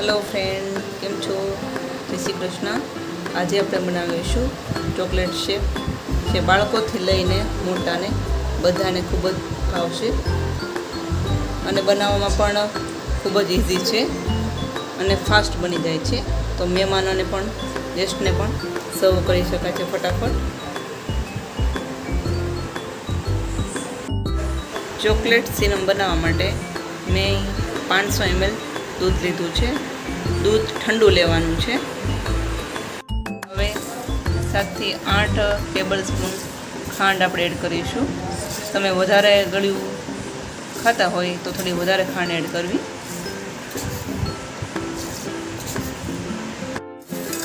Hello friend, केम छो? जय श्री कृष्ण। आज આપણે બનાવીશું ચોકલેટ શેક જે બાળકોથી લઈને મોટાને બધાને ખૂબ જ ભાવશે અને બનાવવામાં પણ ખૂબ જ ઈઝી છે અને ફાસ્ટ બની જાય છે, તો મહેમાનોને પણ ગેસ્ટને પણ સર્વ કરી શકાય છે ફટાફટ। ચોકલેટ સિરપ બનાવવા માટે મેં 500 ml दूध लीधुं छे। दूध ठंडू लेवानुं छे। हवे 7 થી 8 टेबल स्पून खांड आपणे एड करीशुं। तमे वधारे गळ्युं खाता होय तो थोड़ी वधारे खांड एड करवी।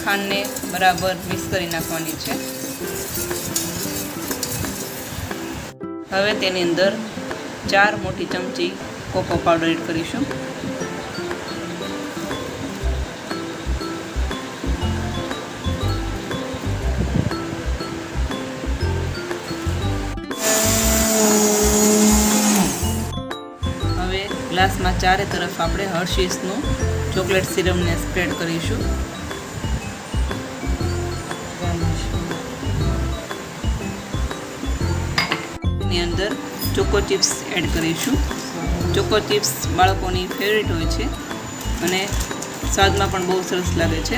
खांड ने बराबर मिक्स करी नाखवानी छे। हवे तेनी अंदर 4 मोटी चमची कोको पाउडर एड करीशुं। ग्लास में चारे तरफ आपणे हर्शीसनु चॉकलेट सिरप ने स्प्रेड करीशुं। एनी अंदर चोको चिप्स एड करीशुं। चोको चिप्स बाळकोनी फेवरेट होय छे अने स्वाद में पण बहुत सरस लागे छे।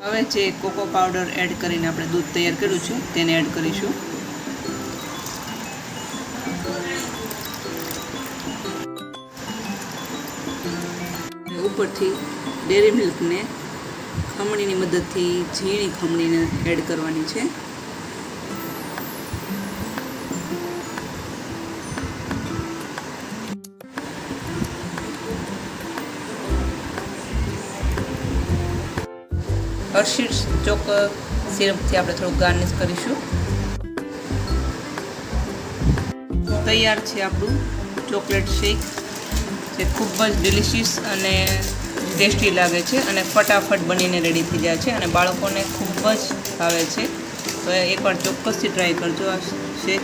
हवे जे कोको पाउडर एड करीने आपणे दूध तैयार कर्युं छे तेने एड करीशुं। ઉપરથી ડેરી મિલ્કને ખમણીની મદદથી ઝીણી ખમણીને એડ કરવાની છે। હર્શીસ ચોક સિરપથી આપણે થોડું ગાર્નિશ કરીશું। તૈયાર છે આપણું ચોકલેટ શેક, જે ખૂબ જ ડિલિશિયસ અને ટેસ્ટી લાગે છે અને ફટાફટ બનીને રેડી થઈ જાય છે અને બાળકોને ખૂબ જ ભાવે છે। તો એકવાર ચોક્કસથી ટ્રાય કરજો આ શેક।